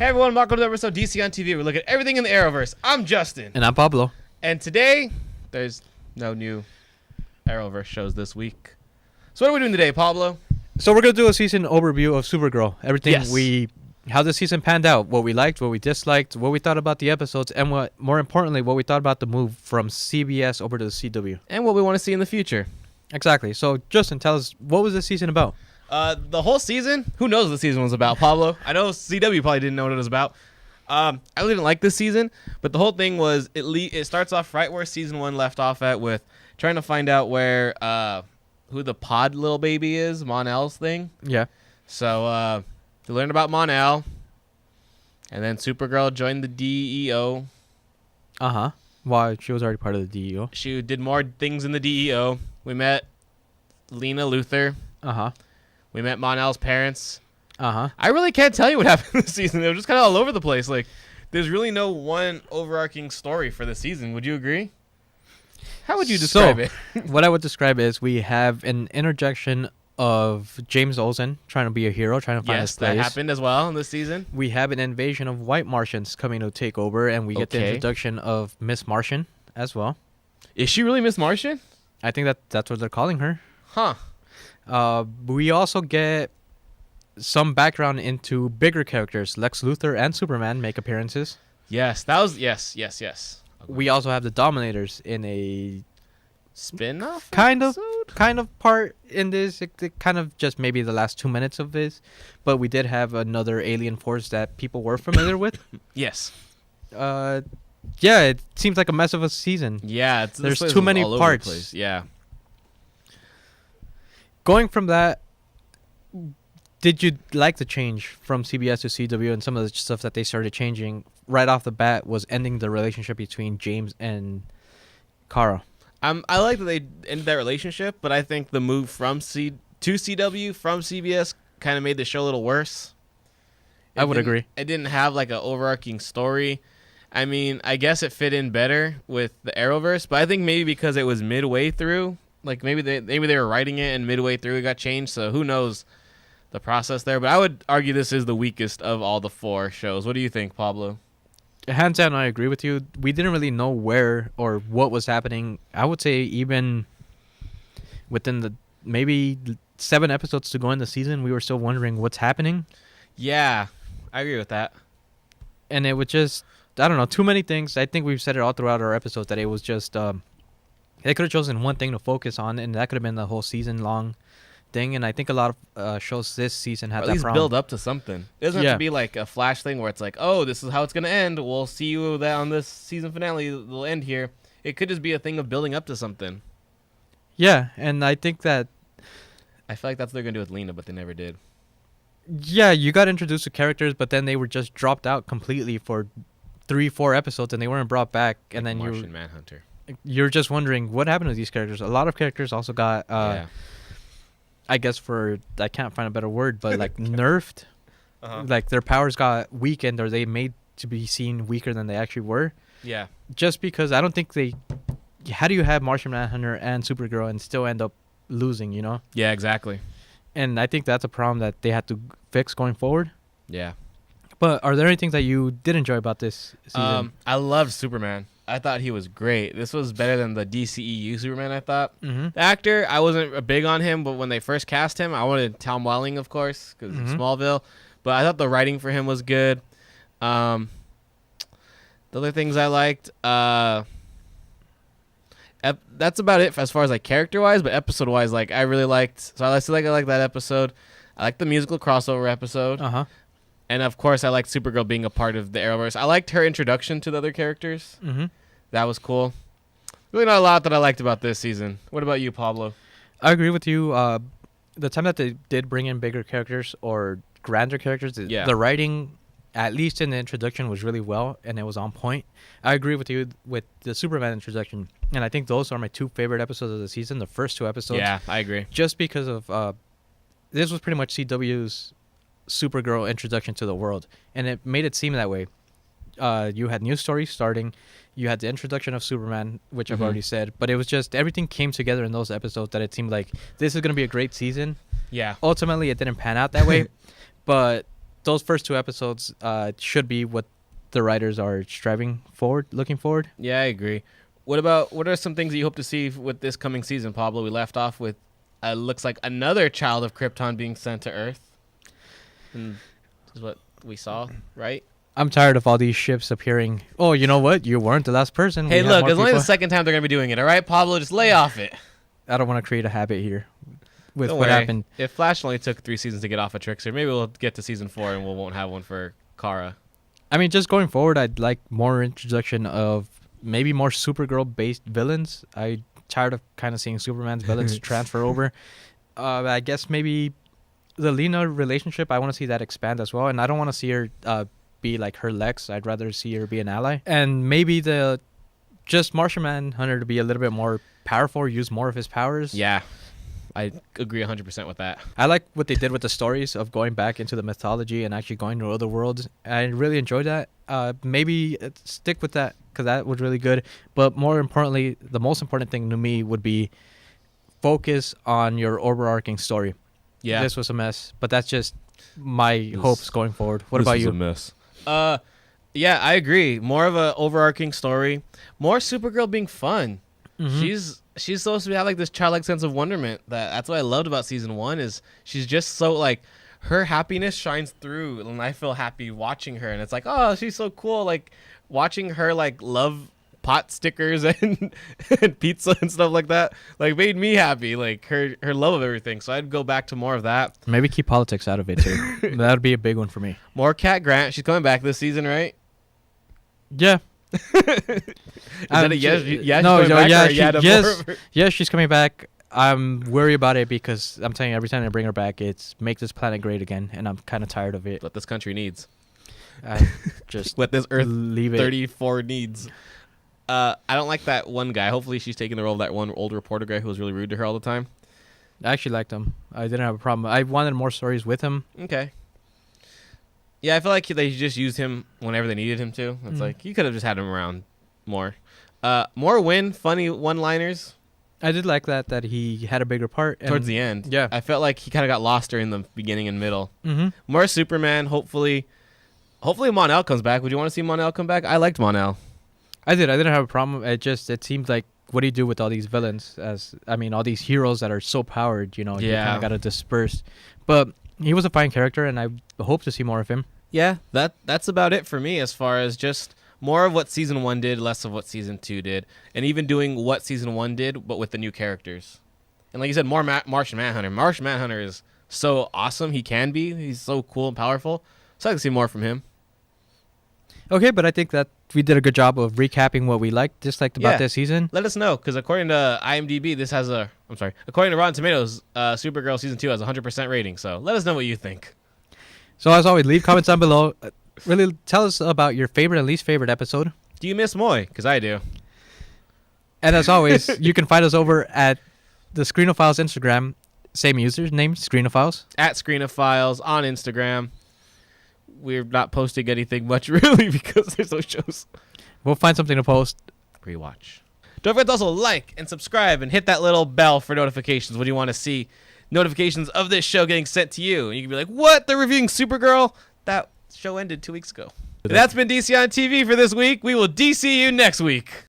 Hey everyone, welcome to the episode DC on TV. We look at everything in the Arrowverse. I'm Justin. And I'm Pablo. And today, there's no new Arrowverse shows this week. So what are we doing today, Pablo? So we're going to do a season overview of Supergirl. Everything Yes. how the season panned out, what we liked, what we disliked, what we thought about the episodes, and what, more importantly, what we thought about the move from CBS over to the CW. And what we want to see in the future. Exactly. So Justin, tell us, what was this season about? The whole season, who knows what the season was about, Pablo? I know CW probably didn't know what it was about. I really didn't like this season, but the whole thing was, it starts off right where season 1 left off at, with trying to find out where, who the pod little baby is, Mon-El's thing. Yeah. So, they learned about Mon-El, and then Supergirl joined the DEO. Uh-huh. Why? She was already part of the DEO. She did more things in the DEO. We met Lena Luthor. Uh-huh. We met Mon-El's parents. Uh-huh. I really can't tell you what happened this season. It was just kind of all over the place. Like, there's really no one overarching story for the season. Would you agree? How would you describe it? What I would describe is we have an interjection of James Olsen trying to be a hero, trying to find his Yes, place. that happened as well in this season. We have an invasion of white Martians coming to take over, and we get the Okay. introduction of Miss Martian as well. Is she really Miss Martian? I think that's what they're calling her. Huh. We also get some background into bigger characters. Lex Luthor and Superman make appearances. Yes, that was... Yes. We also have the Dominators in a Spin-off kind episode? of part in this. It kind of just maybe the last 2 minutes of this. But we did have another alien force that people were familiar with. Yes. Yeah, it seems like a mess of a season. Yeah, There's this too was many all over the parts. place. Yeah. Going from that, did you like the change from CBS to CW, and some of the stuff that they started changing right off the bat was ending the relationship between James and Kara? I like that they ended that relationship, but I think the move from to CW from CBS kind of made the show a little worse. I would agree. It didn't have like an overarching story. I mean, I guess it fit in better with the Arrowverse, but I think maybe because it was midway through, like maybe they were writing it and midway through it got changed, so who knows the process there. But I would argue this is the weakest of all the 4 shows. What do you think, Pablo? Hands down, I agree with you. We didn't really know where or what was happening. I would say even within the maybe 7 episodes to go in the season, we were still wondering what's happening. Yeah, I agree with that. And it was just, I don't know, too many things. I think we've said it all throughout our episodes that it was just, they could have chosen one thing to focus on, and that could have been the whole season-long thing. And I think a lot of shows this season had Or at that least problem. build up to something. It doesn't have to be like a Flash thing where it's like, oh, this is how it's going to end. We'll see you that on this season finale. It'll end here. It could just be a thing of building up to something. Yeah, and I think that, I feel like that's what they're going to do with Lena, but they never did. yeah, you got introduced to characters, but then they were just dropped out completely for 3-4 episodes, and they weren't brought back. And then Martian Manhunter. you're just wondering what happened to these characters. A lot of characters also got, Yeah. I guess I can't find a better word, but like nerfed. Uh-huh. Like their powers got weakened, or they made to be seen weaker than they actually were. Yeah. Just because I don't think how do you have Martian Manhunter and Supergirl and still end up losing, you know? Yeah, exactly. And I think that's a problem that they had to fix going forward. Yeah. But are there any things that you did enjoy about this season? I loved Superman. I thought he was great. This was better than the DCEU Superman, I thought. Mm-hmm. The actor, I wasn't big on him, but when they first cast him, I wanted Tom Welling, of course, because Mhm. Smallville. But I thought the writing for him was good. The other things I liked, that's about it as far as like character-wise, but episode-wise, like I really liked. So I like that episode. I liked the musical crossover episode. Uh-huh. And of course, I liked Supergirl being a part of the Arrowverse. I liked her introduction to the other characters. Mm-hmm. That was cool. Really not a lot that I liked about this season. What about you, Pablo? I agree with you. The time that they did bring in bigger characters or grander characters, the writing, at least in the introduction, was really well, and it was on point. I agree with you with the Superman introduction, and I think those are my 2 favorite episodes of the season, the first 2 episodes. Yeah, I agree. Just because of this was pretty much CW's Supergirl introduction to the world, and it made it seem that way. You had new stories starting, you had the introduction of Superman, which I've already said, but it was just everything came together in those episodes that it seemed like this is going to be a great season. Yeah. Ultimately, it didn't pan out that way, but those first 2 episodes should be what the writers are looking forward. Yeah, I agree. What are some things that you hope to see with this coming season, Pablo? We left off with looks like another child of Krypton being sent to Earth. And this is what we saw, right? I'm tired of all these ships appearing. Oh, you know what? You weren't the last person. Hey, look, it's only the second time they're going to be doing it, all right? Pablo, just lay off it. I don't want to create a habit here with Don't what worry. happened. If Flash only took 3 seasons to get off of Trickster, maybe we'll get to season 4 and we won't have one for Kara. I mean, just going forward, I'd like more introduction of maybe more Supergirl-based villains. I'm tired of kind of seeing Superman's villains transfer over. I guess maybe the Lena relationship, I want to see that expand as well. And I don't want to see her be like her Lex. I'd rather see her be an ally. And maybe just Martian Manhunter to be a little bit more powerful, or use more of his powers. Yeah, I agree 100% with that. I like what they did with the stories of going back into the mythology and actually going to other worlds. I really enjoyed that. Maybe stick with that because that was really good. But more importantly, the most important thing to me would be focus on your overarching story. Yeah. This was a mess, but that's just my hopes going forward. What about you? This was a mess. Yeah, I agree. More of a overarching story. More Supergirl being fun. Mm-hmm. She's supposed to have like this childlike sense of wonderment. That's what I loved about season 1 is she's just so like her happiness shines through, and I feel happy watching her. And it's like, oh, she's so cool. Like watching her like love pot stickers and pizza and stuff like that like made me happy. Like her love of everything. So I'd go back to more of that. Maybe keep politics out of it too. That would be a big one for me. More Cat Grant. She's coming back this season, right? Yeah. Is that a yes? Yes, she's coming back. I'm worried about it because I'm telling you, every time I bring her back, it's make this planet great again, and I'm kind of tired of it. What this country needs. Just what this Earth leave it. 34 needs. I don't like that one guy. Hopefully she's taking the role of that one old reporter guy who was really rude to her all the time. I actually liked him. I didn't have a problem. I wanted more stories with him. Okay. Yeah, I feel like they just used him whenever they needed him to. It's like, you could have just had him around more. More funny one-liners. I did like that he had a bigger part. Towards the end. Yeah. I felt like he kind of got lost during the beginning and middle. Mm-hmm. More Superman, hopefully Mon-El comes back. Would you want to see Mon-El come back? I liked Mon-El. I did. I didn't have a problem. It seemed like, what do you do with all these villains? All these heroes that are so powered, you kind of got to disperse. But he was a fine character, and I hope to see more of him. Yeah, that's about it for me as far as just more of what Season 1 did, less of what Season 2 did. And even doing what Season 1 did, but with the new characters. And like you said, more Martian Manhunter. Martian Manhunter is so awesome. He can be. He's so cool and powerful. So I can see more from him. Okay, but I think that we did a good job of recapping what we disliked about this season. Let us know, because according to IMDb, according to Rotten Tomatoes, Supergirl Season 2 has a 100% rating. So let us know what you think. So as always, leave comments down below. Really tell us about your favorite and least favorite episode. Do you miss Moy? Because I do. And as always, you can find us over at the Screenophiles Instagram. Same username, Screenophiles. At Screenophiles on Instagram. We're not posting anything much, really, because there's no shows. We'll find something to post. Rewatch. Don't forget to also like and subscribe and hit that little bell for notifications when you want to see notifications of this show getting sent to you. And you can be like, what? They're reviewing Supergirl? That show ended 2 weeks ago. And that's been DC on TV for this week. We will DC you next week.